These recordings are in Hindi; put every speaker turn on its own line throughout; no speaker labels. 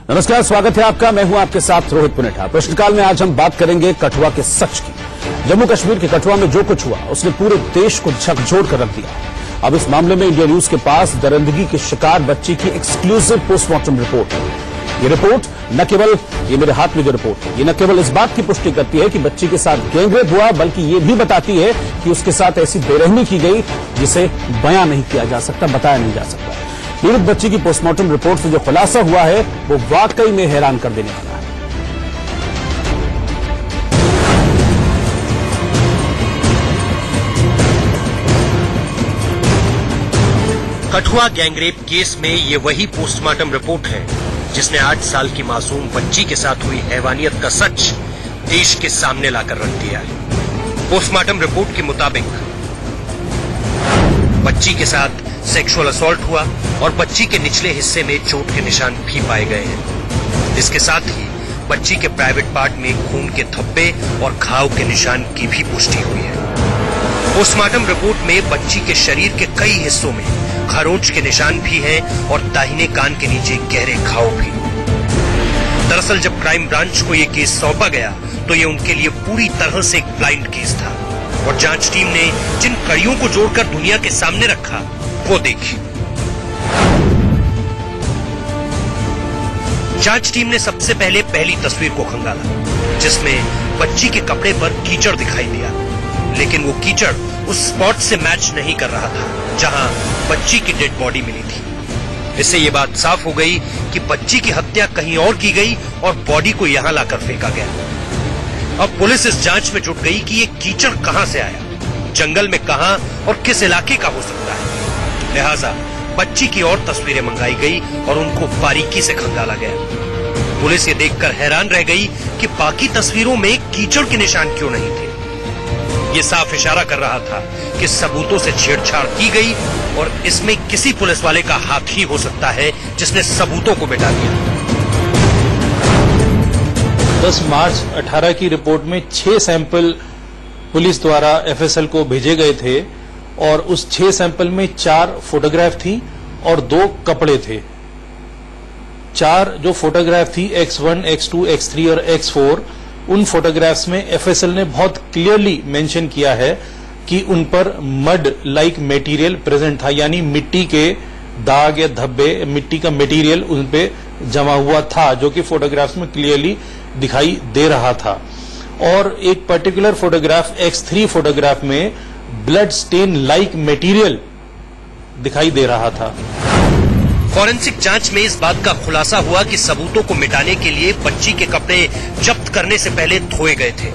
नमस्कार, स्वागत है आपका। मैं हूं आपके साथ रोहित पुनेठा। प्रश्नकाल में आज हम बात करेंगे कठुआ के सच की। जम्मू कश्मीर के कठुआ में जो कुछ हुआ उसने पूरे देश को झकझोर कर रख दिया। अब इस मामले में इंडिया न्यूज के पास दरिंदगी के शिकार बच्ची की एक्सक्लूसिव पोस्टमार्टम रिपोर्ट है। ये रिपोर्ट न केवल, ये मेरे हाथ में जो रिपोर्ट है, ये न केवल इस बात की पुष्टि करती है कि बच्ची के साथ गैंगरेप हुआ, बल्कि ये भी बताती है कि उसके साथ ऐसी बेरहमी की गई जिसे बयां नहीं किया जा सकता, बताया नहीं जा सकता। पीड़ित बच्ची की पोस्टमार्टम रिपोर्ट से जो खुलासा हुआ है वो वाकई में हैरान कर देने वाला है।
कठुआ गैंगरेप केस में ये वही पोस्टमार्टम रिपोर्ट है जिसने 8 साल की मासूम बच्ची के साथ हुई हैवानियत का सच देश के सामने लाकर रख दिया है। पोस्टमार्टम रिपोर्ट के मुताबिक बच्ची के साथ सेक्सुअल असॉल्ट हुआ और बच्ची के निचले हिस्से में चोट के निशान भी पाए गए हैं। इसके साथ ही बच्ची के प्राइवेट पार्ट में खून के धब्बे और घाव के निशान की भी पुष्टि हुई है। पोस्टमार्टम रिपोर्ट में बच्ची के शरीर के कई हिस्सों में खरोंच के निशान भी हैं और दाहिने कान के नीचे गहरे घाव भी। दरअसल जब क्राइम ब्रांच को ये केस सौंपा गया तो ये उनके लिए पूरी तरह से एक ब्लाइंड केस था और जांच टीम ने जिन कड़ियों को जोड़कर दुनिया के सामने रखा वो देखिए। जांच टीम ने सबसे पहले पहली तस्वीर को खंगाला जिसमें बच्ची के कपड़े पर कीचड़ दिखाई दिया, लेकिन वो कीचड़ उस स्पॉट से मैच नहीं कर रहा था जहां बच्ची की डेड बॉडी मिली थी। इससे ये बात साफ हो गई कि बच्ची की हत्या कहीं और की गई और बॉडी को यहां लाकर फेंका गया। अब पुलिस इस जांच में जुट गई कि ये कीचड़ कहां से आया, जंगल में कहां और किस इलाके का हो सकता है। लिहाजा बच्ची की और तस्वीरें मंगाई गई और उनको बारीकी से खंगाला गया। पुलिस ये देखकर हैरान रह गई कि बाकी तस्वीरों में कीचड़ के निशान क्यों नहीं थे। ये साफ इशारा कर रहा था कि सबूतों से छेड़छाड़ की गई और इसमें किसी पुलिस वाले का हाथ ही हो सकता है जिसने सबूतों को मिटा दिया।
10 मार्च 18 की रिपोर्ट में 6 सैंपल पुलिस द्वारा एफएसएल को भेजे गए थे और उस 6 सैंपल में 4 फोटोग्राफ थी और 2 कपड़े थे। 4 जो फोटोग्राफ थी X1, X2, X3 और X4, उन फोटोग्राफ्स में एफएसएल ने बहुत क्लियरली मेंशन किया है कि उन पर मड लाइक मटेरियल प्रेजेंट था, यानी मिट्टी के दाग या धब्बे, मिट्टी का मटेरियल उन पे जमा हुआ था, जो कि फोटोग्राफ्स में क्लियरली दिखाई दे रहा था। और एक पर्टिकुलर फोटोग्राफ X3 फोटोग्राफ में ब्लड स्टेन लाइक मटेरियल दिखाई दे रहा था।
फॉरेंसिक जांच में इस बात का खुलासा हुआ कि सबूतों को मिटाने के लिए बच्ची के कपड़े जब्त करने से पहले धोए गए थे।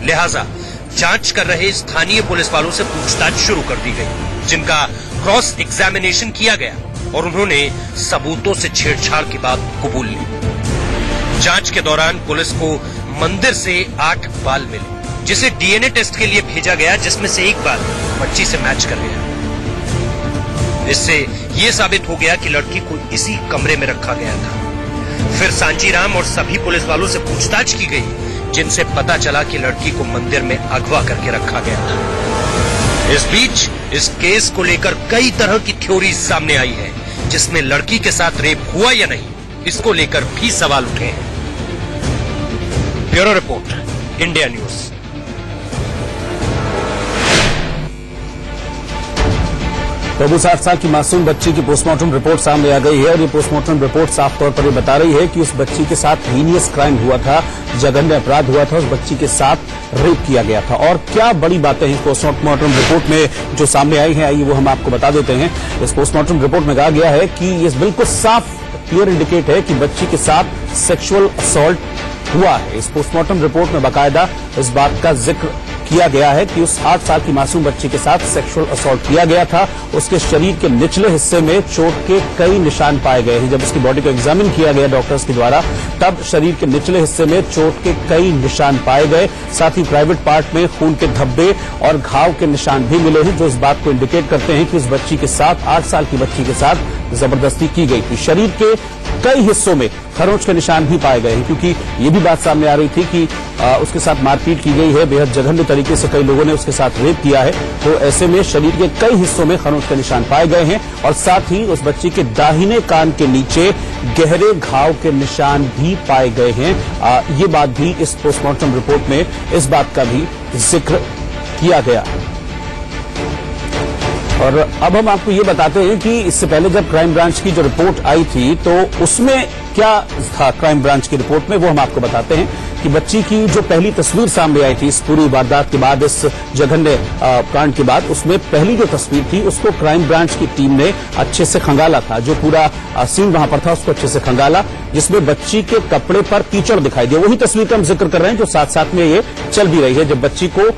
लिहाजा जांच कर रहे स्थानीय पुलिस वालों से पूछताछ शुरू कर दी गई, जिनका क्रॉस एग्जामिनेशन किया गया और उन्होंने सबूतों से छेड़छाड़ की बात कबूल ली। जांच के दौरान पुलिस को मंदिर से 8 बाल मिले जिसे डीएनए टेस्ट के लिए भेजा गया, जिसमें से एक बाल बच्ची से मैच कर गया। इससे यह साबित हो गया कि लड़की को इसी कमरे में रखा गया था। फिर सांचीराम और सभी पुलिस वालों से पूछताछ की गई, जिनसे पता चला कि लड़की को मंदिर में अगवा करके रखा गया था। इस बीच इस केस को लेकर कई तरह की थ्योरीज सामने आई है, जिसमें लड़की के साथ रेप हुआ या नहीं, इसको लेकर भी सवाल उठे हैं। Bureau report, India news.
तो 7 साल की मासूम बच्ची की पोस्टमार्टम रिपोर्ट सामने आ गई है और ये पोस्टमार्टम रिपोर्ट साफ तौर पर ये बता रही है कि उस बच्ची के साथ हीनियस क्राइम हुआ था, जघन्य अपराध हुआ था, उस बच्ची के साथ रेप किया गया था। और क्या बड़ी बातें हैं पोस्टमार्टम रिपोर्ट में जो सामने आई हैं, आइए वो हम आपको बता देते हैं। इस पोस्टमार्टम रिपोर्ट में कहा गया है कि ये बिल्कुल साफ क्लियर इंडिकेट है कि बच्ची के साथ सेक्सुअल असॉल्ट हुआ है। इस पोस्टमार्टम रिपोर्ट में बाकायदा इस बात का जिक्र किया गया है कि उस 8 साल की मासूम बच्ची के साथ सेक्सुअल असॉल्ट किया गया था। उसके शरीर के निचले हिस्से में चोट के कई निशान पाए गए हैं। जब उसकी बॉडी को एग्जामिन किया गया डॉक्टर्स के द्वारा, तब शरीर के निचले हिस्से में चोट के कई निशान पाए गए। साथ ही प्राइवेट पार्ट में खून के धब्बे और घाव के निशान भी मिले हैं, जो इस बात को इंडिकेट करते हैं कि उस बच्ची के साथ, 8 साल की बच्ची के साथ जबरदस्ती की गई थी। शरीर के कई हिस्सों में खरोंच के निशान भी पाए गए हैं, क्योंकि ये भी बात सामने आ रही थी कि उसके साथ मारपीट की गई है, बेहद जघन्य तरीके से कई लोगों ने उसके साथ रेप किया है। तो ऐसे में शरीर के कई हिस्सों में खरोंच के निशान पाए गए हैं और साथ ही उस बच्ची के दाहिने कान के नीचे गहरे घाव के निशान भी पाए गए हैं। ये बात भी इस पोस्टमार्टम रिपोर्ट में इस बात का भी जिक्र किया गया। और अब हम आपको ये बताते हैं कि इससे पहले जब क्राइम ब्रांच की जो रिपोर्ट आई थी तो उसमें क्या था क्राइम ब्रांच की रिपोर्ट में, वो हम आपको बताते हैं कि बच्ची की जो पहली तस्वीर सामने आई थी इस पूरी वारदात के बाद, इस जघन्य कांड के बाद, उसमें पहली जो तस्वीर थी उसको क्राइम ब्रांच की टीम ने अच्छे से खंगाला था। जो पूरा सीन वहां पर था उसको अच्छे से खंगाला, जिसमें बच्ची के कपड़े पर कीचड़ दिखाई दिया। वही तस्वीर का हम जिक्र कर रहे हैं जो साथ साथ में ये चल भी रही है, जब बच्ची को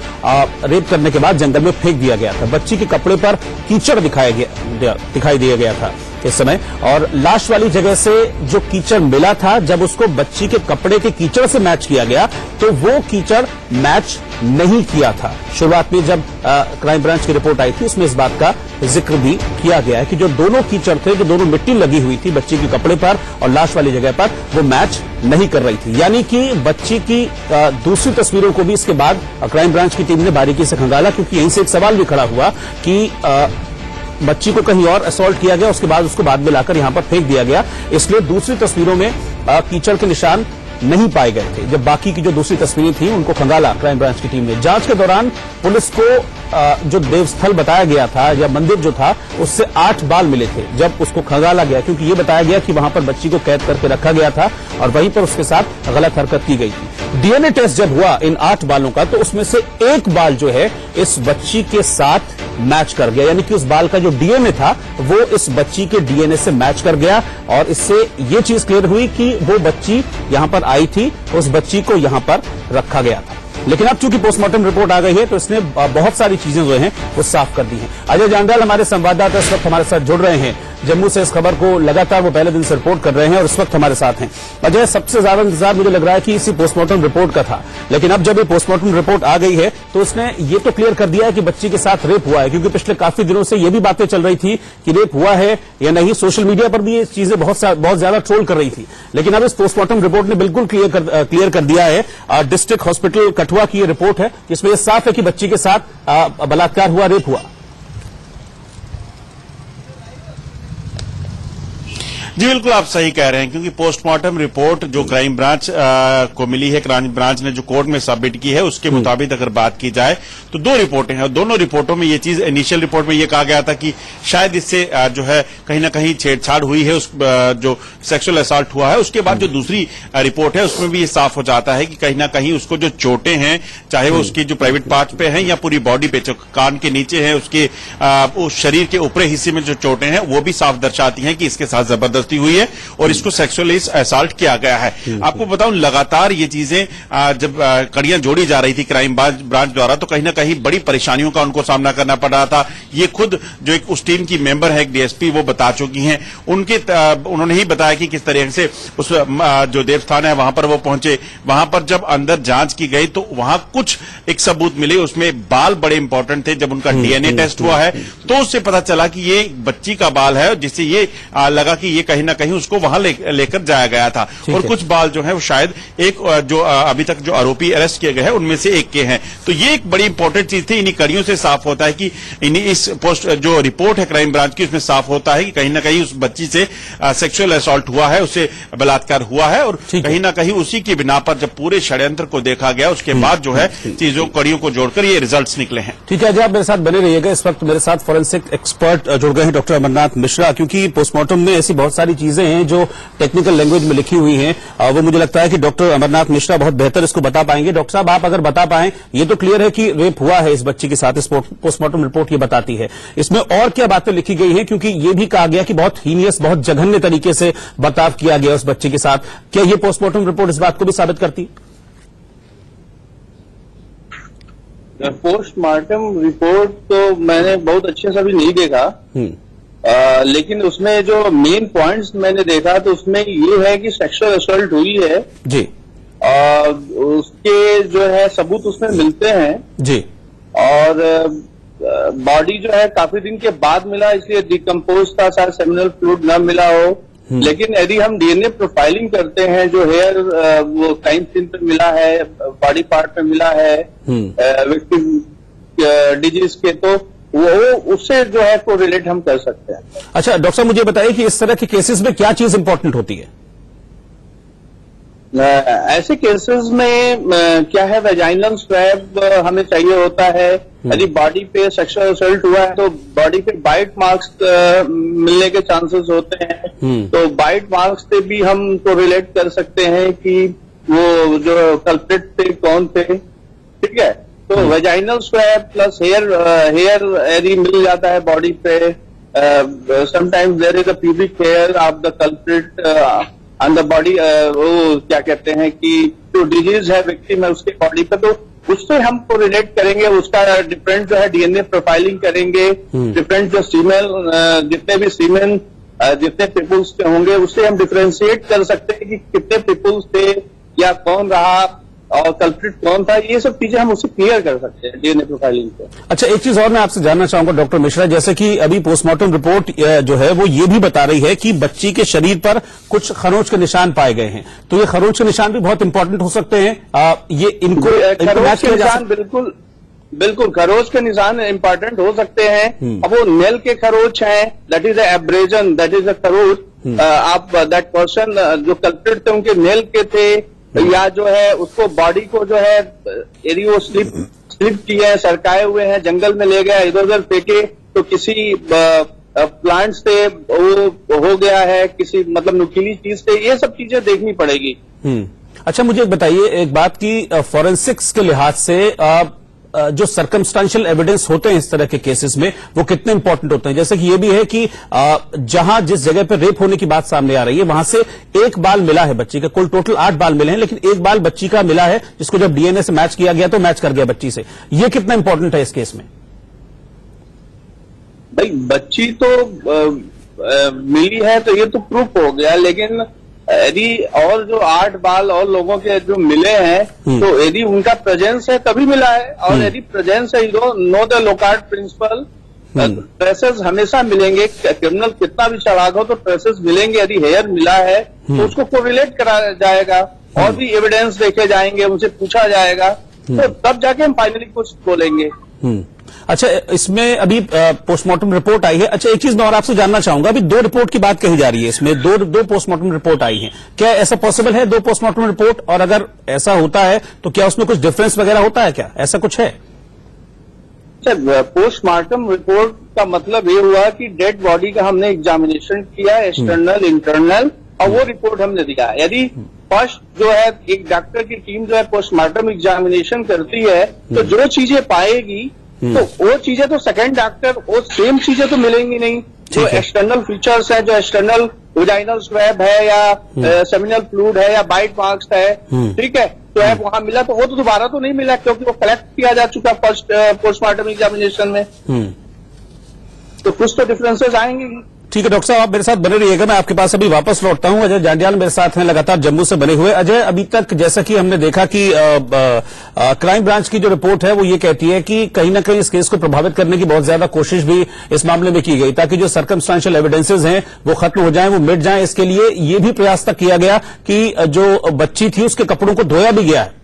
रेप करने के बाद जंगल में फेंक दिया गया था। बच्ची के कपड़े पर कीचड़ दिखाई दिया गया था इस समय, और लाश वाली जगह से जो कीचड़ मिला था, जब उसको बच्ची के कपड़े के कीचड़ से मैच किया गया तो वो कीचड़ मैच नहीं किया था। शुरुआत में जब क्राइम ब्रांच की रिपोर्ट आई थी उसमें इस बात का जिक्र भी किया गया है कि जो दोनों कीचड़ थे, जो दोनों मिट्टी लगी हुई थी बच्ची के कपड़े पर और लाश वाली जगह पर, वो मैच नहीं कर रही थी। यानी कि बच्ची की दूसरी तस्वीरों को भी इसके बाद क्राइम ब्रांच की टीम ने बारीकी से खंगाला, क्योंकि यहीं से एक सवाल भी खड़ा हुआ कि बच्ची को कहीं और असॉल्ट किया गया, उसके बाद उसको बाद में लाकर यहां पर फेंक दिया गया, इसलिए दूसरी तस्वीरों में कीचड़ के निशान नहीं पाए गए थे। जब बाकी की जो दूसरी तस्वीरें थी उनको खंगाला क्राइम ब्रांच की टीम ने। जांच के दौरान पुलिस को जो देवस्थल बताया गया था या मंदिर जो था उससे 8 बाल मिले थे जब उसको खंगाला गया, क्योंकि ये बताया गया कि वहां पर बच्ची को कैद करके रखा गया था और वहीं पर उसके साथ गलत हरकत की गई थी। डीएनए टेस्ट जब हुआ इन 8 बालों का तो उसमें से एक बाल जो है इस बच्ची के साथ मैच कर गया, यानी कि उस बाल का जो डीएनए था वो इस बच्ची के डीएनए से मैच कर गया और इससे ये चीज क्लियर हुई कि वो बच्ची यहां पर आई थी, उस बच्ची को यहां पर रखा गया था। लेकिन अब चूंकि पोस्टमार्टम रिपोर्ट आ गई है तो इसने बहुत सारी चीजें जो हैं वो साफ कर दी हैं। अजय जांडाल हमारे संवाददाता इस वक्त हमारे साथ जुड़ रहे हैं जम्मू से। इस खबर को लगातार वो पहले दिन से रिपोर्ट कर रहे हैं और इस वक्त हमारे साथ हैं। अजय, सबसे ज्यादा इंतजार मुझे लग रहा है कि इसी पोस्टमार्टम रिपोर्ट का था, लेकिन अब जब ये पोस्टमार्टम रिपोर्ट आ गई है तो उसने ये तो क्लियर कर दिया है कि बच्ची के साथ रेप हुआ है, क्योंकि पिछले काफी दिनों से ये भी बातें चल रही थी कि रेप हुआ है या नहीं। सोशल मीडिया पर भी ये चीजें बहुत ज्यादा ट्रोल कर रही थी, लेकिन अब इस पोस्टमार्टम रिपोर्ट ने बिल्कुल क्लियर कर दिया है। डिस्ट्रिक्ट हॉस्पिटल कठुआ की ये रिपोर्ट है जिसमें यह साफ है कि बच्ची के साथ बलात्कार हुआ, रेप हुआ।
जी बिल्कुल, आप सही कह रहे हैं, क्योंकि पोस्टमार्टम रिपोर्ट जो क्राइम ब्रांच को मिली है, क्राइम ब्रांच ने जो कोर्ट में सबमिट की है उसके मुताबिक अगर बात की जाए तो 2 रिपोर्टें हैं और दोनों रिपोर्टों में ये चीज, इनिशियल रिपोर्ट में ये कहा गया था कि शायद इससे जो है कहीं ना कहीं छेड़छाड़ हुई है, उस जो सेक्सुअल असॉल्ट हुआ है। उसके बाद जो दूसरी रिपोर्ट है उसमें भी ये साफ हो जाता है कि कहीं ना कहीं उसको जो चोटें हैं, चाहे वो उसकी जो प्राइवेट पार्ट पे हैं या पूरी बॉडी पे, जो कान के नीचे है, उसके उस शरीर के ऊपरी हिस्से में जो चोटें हैं वो भी साफ दर्शाती हैं कि इसके साथ जबरदस्ती हुई है और इसको सेक्सुअली असॉल्ट किया गया है। आपको बताऊं, लगातार ये चीजें जब कड़ियां जोड़ी जा रही थी क्राइम ब्रांच द्वारा तो कहीं ना कहीं बड़ी परेशानियों का उनको सामना करना पड़ रहा था। ये खुद जो एक उस टीम की मेंबर है, एक डीएसपी, वो बता चुकी हैं। उन्होंने ही बताया कि किस तरह से उस जो देवस्थान है वहां पर वो पहुंचे। वहां पर जब अंदर जांच की गई तो वहां कुछ एक सबूत मिले, उसमें बाल बड़े इंपॉर्टेंट थे। जब उनका डीएनए टेस्ट हुआ है तो उससे पता चला कि ये बच्ची का बाल है, जिससे ये लगा कि ये कहीं ना कहीं उसको वहां लेकर जाया गया था। और कुछ बाल जो है वो शायद एक जो अभी तक जो आरोपी अरेस्ट किए गए हैं उनमें से एक के हैं। तो ये एक बड़ी इंपॉर्टेंट चीज थी। इन्हीं कड़ियों से साफ होता है कि इस पोस्ट जो रिपोर्ट है क्राइम ब्रांच की उसमें साफ होता है कि कहीं ना कहीं उस बच्ची से सेक्सुअल असॉल्ट हुआ है, उससे बलात्कार हुआ है और कहीं ना कहीं उसी की बिना पर जब पूरे षड्यंत्र को देखा गया उसके बाद जो है चीजों कड़ियों को जोड़कर ये रिजल्ट्स निकले हैं।
ठीक है, आप मेरे साथ बने रहिएगा। इस वक्त मेरे साथ फॉरेंसिक एक्सपर्ट जुड़ गए हैं, डॉक्टर अमरनाथ मिश्रा, क्योंकि पोस्टमार्टम में ऐसी बहुत सारी चीजें हैं जो टेक्निकल लैंग्वेज में लिखी हुई हैं, वो मुझे लगता है कि डॉक्टर अमरनाथ मिश्रा बहुत बेहतर इसको बता पाएंगे। डॉक्टर साहब, आप अगर बता पाएं, ये तो क्लियर है कि रेप हुआ है इस बच्ची के साथ, इस पोस्टमार्टम रिपोर्ट ये बताती है। इसमें और क्या बातें लिखी गई हैं, क्योंकि ये भी कहा गया कि बहुत हीनियस, बहुत जघन्य तरीके से बर्ताव किया गया उस बच्ची के साथ। क्या ये पोस्टमार्टम रिपोर्ट इस बात को भी साबित करती है?
पोस्टमार्टम रिपोर्ट तो मैंने बहुत अच्छे से अभी नहीं देखा, लेकिन उसमें जो मेन पॉइंट्स मैंने देखा तो उसमें ये है कि सेक्सुअल असॉल्ट हुई है
जी,
उसके जो है सबूत उसमें मिलते हैं
जी,
और बॉडी जो है काफी दिन के बाद मिला, इसलिए डिकम्पोज था, शायद सेमिनल फ्लूइड न मिला हो। लेकिन यदि हम डीएनए प्रोफाइलिंग करते हैं, जो हेयर वो क्राइम सीन पे मिला है, बॉडी पार्ट पे मिला है विक्टिम डिजीज के, तो वो उससे जो है को रिलेट हम कर सकते हैं।
अच्छा डॉक्टर साहब, मुझे बताइए कि इस तरह के केसेस में क्या चीज इंपॉर्टेंट होती है?
ऐसे केसेस में क्या है, वेजाइनल स्वैब हमें चाहिए होता है। यदि बॉडी पे सेक्सुअल असल्ट हुआ है तो बॉडी पे बाइट मार्क्स मिलने के चांसेस होते हैं। तो बाइट मार्क्स से भी हम को रिलेट कर सकते हैं कि वो जो कल्प्रिट थे कौन थे। ठीक है, तो वेजाइनल स्वैब प्लस हेयर यदि मिल जाता है बॉडी पे, sometimes there is a pubic hair of the culprit on the body, वो क्या कहते हैं कि जो डिजीज है विक्टिम है उसके बॉडी पे, तो उससे हमको रिलेट करेंगे। उसका डिफरेंट जो है डीएनए प्रोफाइलिंग करेंगे, डिफरेंट जो सीमेन जितने भी सीमेन जितने पीपुल्स के होंगे उससे हम डिफरेंशिएट कर सकते हैं कि कितने पीपुल्स थे या कौन रहा और कल्प्रिट कौन था। ये सब चीजें हम उससे क्लियर कर सकते हैं डीएनए प्रोफाइलिंग से।
अच्छा, एक चीज और मैं आपसे जानना चाहूंगा डॉक्टर मिश्रा, जैसे कि अभी पोस्टमार्टम रिपोर्ट जो है वो ये भी बता रही है कि बच्ची के शरीर पर कुछ खरोंच के निशान पाए गए हैं, तो ये खरोंच के निशान भी बहुत इंपॉर्टेंट हो सकते हैं। ये इनको
खरोंच के निशान बिल्कुल खरोच के निशान इंपॉर्टेंट हो सकते हैं। अब वो नेल के खरोच हैं, that is abrasion, that is a खरोच। आप दैट पर्सन जो कल्प्रिट थे उनके नेल के थे, या जो है उसको बॉडी को जो है यदि वो स्लिप किए हैं, सरकाए हुए हैं, जंगल में ले गया, इधर उधर फेंके, तो किसी प्लांट से वो हो गया है, किसी मतलब नुकीली चीज से, ये सब चीजें देखनी पड़ेगी।
अच्छा, मुझे बताइए एक बात की, फॉरेंसिक्स के लिहाज से जो सर्कमस्टांशियल एविडेंस होते हैं इस तरह के केसेस में वो कितने इंपॉर्टेंट होते हैं? जैसे कि ये भी है कि जहां जिस जगह पर रेप होने की बात सामने आ रही है वहां से एक बाल मिला है बच्ची का, कुल टोटल 8 बाल मिले हैं, लेकिन एक बाल बच्ची का मिला है जिसको जब डीएनए से मैच किया गया तो मैच कर गया बच्ची से। ये कितना इंपॉर्टेंट है इस केस में?
भाई बच्ची तो मिली है तो ये तो प्रूफ हो गया, लेकिन यदि और जो 8 बाल और लोगों के जो मिले हैं तो यदि उनका प्रेजेंस है तभी मिला है, और यदि प्रेजेंस है, know the Locard principle, traces हमेशा मिलेंगे। क्रिमिनल कितना भी चालाक हो तो ट्रेसेस मिलेंगे। यदि हेयर मिला है तो उसको कोरिलेट करा जाएगा, और भी एविडेंस देखे जाएंगे, उनसे पूछा जाएगा, तो तब जाके हम फाइनली कुछ बोलेंगे।
अच्छा, इसमें अभी पोस्टमार्टम रिपोर्ट आई है। अच्छा, एक चीज मैं और आपसे जानना चाहूंगा, अभी 2 रिपोर्ट की बात कही जा रही है, इसमें दो पोस्टमार्टम रिपोर्ट आई हैं। क्या ऐसा पॉसिबल है 2 पोस्टमार्टम रिपोर्ट? और अगर ऐसा होता है तो क्या उसमें कुछ डिफरेंस वगैरह होता है? क्या ऐसा कुछ है?
पोस्टमार्टम रिपोर्ट का मतलब ये हुआ कि डेड बॉडी का हमने एग्जामिनेशन किया, एक्सटर्नल इंटरनल, और वो रिपोर्ट हमने दिया। यदि फर्स्ट जो है एक डॉक्टर की टीम जो है पोस्टमार्टम एग्जामिनेशन करती है तो जो चीजें पाएगी तो वो चीजें तो सेकंड डॉक्टर वो सेम चीजें तो मिलेंगी नहीं। जो एक्सटर्नल फीचर्स है, जो एक्सटर्नल वेजाइनल स्वैब है या सेमिनल फ्लूइड है या बाइट मार्क्स है, ठीक है, तो है वहां मिला, तो वो तो दोबारा तो नहीं मिला क्योंकि वो कलेक्ट किया जा चुका फर्स्ट पोस्टमार्टम एग्जामिनेशन में। तो कुछ तो डिफरेंसेस आएंगे।
ठीक है डॉक्टर साहब, आप मेरे साथ बने रहिएगा, मैं आपके पास अभी वापस लौटता हूं। अजय जांडियाल मेरे साथ हैं लगातार जम्मू से बने हुए। अजय, अभी तक जैसा कि हमने देखा कि क्राइम ब्रांच की जो रिपोर्ट है वो ये कहती है कि कहीं ना कहीं इस केस को प्रभावित करने की बहुत ज्यादा कोशिश भी इस मामले में की गई ताकि जो सर्कमस्टांशियल एविडेंसेज हैं वो खत्म हो जाएं, वो मिट जाएं। इसके लिए ये भी प्रयास तक किया गया कि जो बच्ची थी उसके कपड़ों को धोया भी गया है।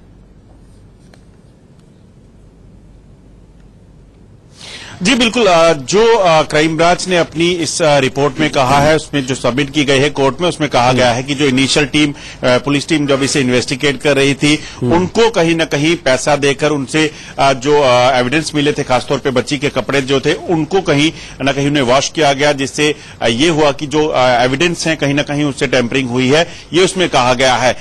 जी बिल्कुल, जो क्राइम ब्रांच ने अपनी इस रिपोर्ट में कहा है, उसमें जो सबमिट की गई है कोर्ट में, उसमें कहा गया है कि जो इनिशियल टीम पुलिस टीम जब इसे इन्वेस्टिगेट कर रही थी उनको कहीं न कहीं पैसा देकर उनसे जो एविडेंस मिले थे, खासतौर पे बच्ची के कपड़े जो थे उनको कहीं न कहीं उन्हें वॉश किया गया, जिससे ये हुआ कि जो एविडेंस है कहीं न कहीं उससे टेम्परिंग हुई है, ये उसमें कहा गया है।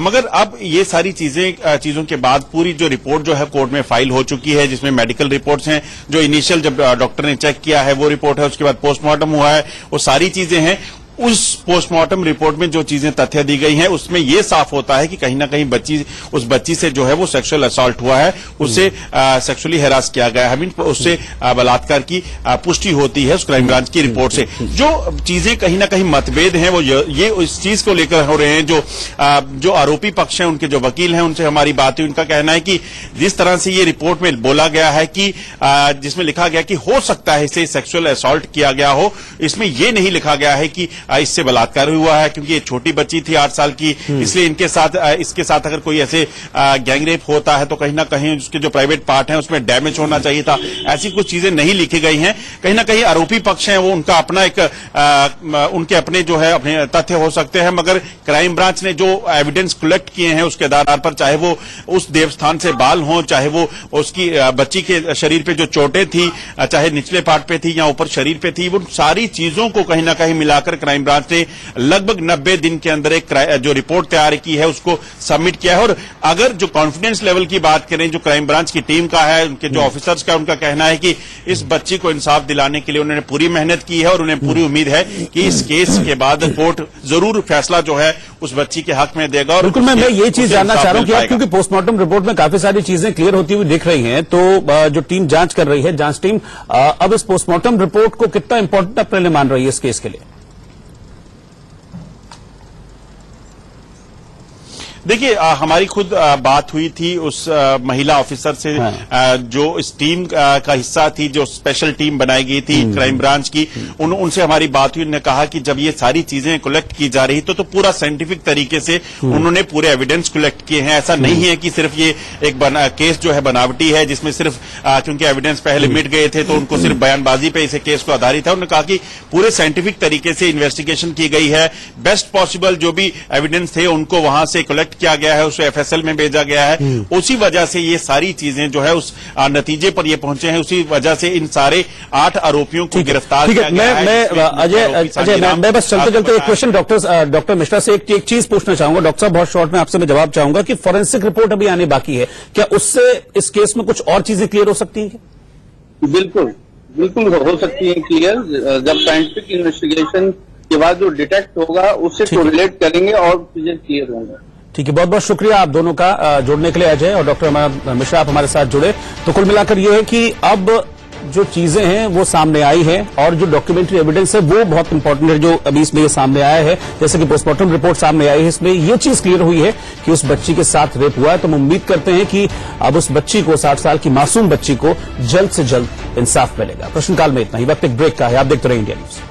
मगर अब ये सारी चीजों के बाद पूरी जो रिपोर्ट जो है कोर्ट में फाइल हो चुकी है, जिसमें मेडिकल रिपोर्ट्स हैं, जो इनिशियल जब डॉक्टर ने चेक किया है वो रिपोर्ट है, उसके बाद पोस्टमार्टम हुआ है, वो सारी चीजें हैं। उस पोस्टमार्टम रिपोर्ट में जो चीजें तथ्य दी गई हैं उसमें यह साफ होता है कि कहीं ना कहीं उस बच्ची से जो है वो सेक्सुअल असॉल्ट हुआ है, उससे सेक्सुअली हैरास किया गया है, उससे बलात्कार की पुष्टि होती है उस क्राइम ब्रांच की रिपोर्ट से। जो चीजें कहीं ना कहीं मतभेद हैं वो ये इस चीज को लेकर हो रहे हैं। जो आरोपी पक्ष हैं, उनके जो वकील हैं, उनसे हमारी बात हुई, उनका कहना है कि जिस तरह से ये रिपोर्ट में बोला गया है कि जिसमें लिखा गया कि हो सकता है इसे सेक्सुअल असॉल्ट किया गया हो, इसमें यह नहीं लिखा गया है कि इससे बलात्कार हुआ है, क्योंकि ये छोटी बच्ची थी 8 साल की, इसलिए इसके साथ अगर कोई ऐसे गैंगरेप होता है तो कहीं ना कहीं उसके जो प्राइवेट पार्ट हैं उसमें डैमेज होना चाहिए था। ऐसी कुछ चीजें नहीं लिखी गई हैं। कहीं ना कहीं आरोपी पक्ष हैं वो उनका अपना उनके अपने जो है अपने तथ्य हो सकते हैं, मगर क्राइम ब्रांच ने जो एविडेंस कलेक्ट किए हैं उसके आधार पर, चाहे वो उस देवस्थान से बाल हों, चाहे वो उसकी बच्ची के शरीर पे जो चोटें थी, चाहे निचले पार्ट पे थी या ऊपर शरीर पे थी, वो सारी चीजों को कहीं ना कहीं मिलाकर क्राइम ब्रांच ने लगभग 90 दिन के अंदर एक जो रिपोर्ट तैयार की है उसको सबमिट किया है। और अगर जो कॉन्फिडेंस लेवल की बात करें जो क्राइम ब्रांच की टीम का है, उनके जो ऑफिसर्स का, उनका कहना है कि इस बच्ची को इंसाफ दिलाने के लिए उन्होंने पूरी मेहनत की है और उन्हें पूरी उम्मीद है कि इस केस के बाद कोर्ट जरूर फैसला जो है उस बच्ची के हक में देगा। और
बिल्कुल, मैं ये चीज जानना चाह रहा हूं कि आप, क्योंकि पोस्टमार्टम रिपोर्ट में काफी सारी चीजें क्लियर होती हुई दिख रही हैं, तो जो टीम जांच कर रही है, जांच टीम अब इस पोस्टमार्टम रिपोर्ट को कितना इंपॉर्टेंट अपने लिए मान रही है इस केस के लिए?
देखिए, हमारी खुद बात हुई थी उस महिला ऑफिसर से, जो इस टीम का हिस्सा थी, जो स्पेशल टीम बनाई गई थी क्राइम ब्रांच की, उनसे हमारी बात हुई। उन्होंने कहा कि जब ये सारी चीजें कलेक्ट की जा रही तो पूरा साइंटिफिक तरीके से उन्होंने पूरे एविडेंस कलेक्ट किए हैं। ऐसा नहीं है कि सिर्फ ये एक केस जो है बनावटी है, जिसमें सिर्फ क्योंकि एविडेंस पहले मिट गए थे तो उनको सिर्फ बयानबाजी पे इसे केस को आधारित है। उन्होंने कहा कि पूरे साइंटिफिक तरीके से इन्वेस्टिगेशन की गई है, बेस्ट पॉसिबल जो भी एविडेंस थे उनको वहां से कलेक्ट किया गया है, उसे एफएसएल में भेजा गया है। उसी वजह से ये सारी चीजें जो है उस नतीजे पर ये पहुंचे हैं, उसी वजह से इन सारे 8 आरोपियों को गिरफ्तार किया गया है।
अजय, मैं बस चलते एक क्वेश्चन डॉक्टर मिश्रा से एक चीज पूछना चाहूंगा। डॉक्टर साहब, बहुत शॉर्ट में आपसे मैं जवाब चाहूंगा कि फॉरेंसिक रिपोर्ट अभी आने बाकी है, क्या उससे इस केस में कुछ और चीजें क्लियर हो सकती हैं?
बिल्कुल हो सकती है क्लियर। जब साइंटिफिक इन्वेस्टिगेशन के बाद जो डिटेक्ट होगा उससे कोरिलेट करेंगे और चीजें क्लियर होंगी।
ठीक है, बहुत बहुत शुक्रिया आप दोनों का जुड़ने के लिए, अजय और डॉक्टर मिश्रा, आप हमारे साथ जुड़े। तो कुल मिलाकर ये है कि अब जो चीजें हैं वो सामने आई हैं और जो डॉक्यूमेंट्री एविडेंस है वो बहुत इंपॉर्टेंट है, जो अभी इसमें ये सामने आया है। जैसे कि पोस्टमार्टम रिपोर्ट सामने आई है, इसमें ये चीज क्लियर हुई है कि उस बच्ची के साथ रेप हुआ है। तो हम उम्मीद करते हैं कि अब उस बच्ची को, 60 साल की मासूम बच्ची को, जल्द से जल्द इंसाफ मिलेगा। प्रश्नकाल में इतना ही। वक्त एक ब्रेक का है, आप देखते रहिए इंडिया न्यूज।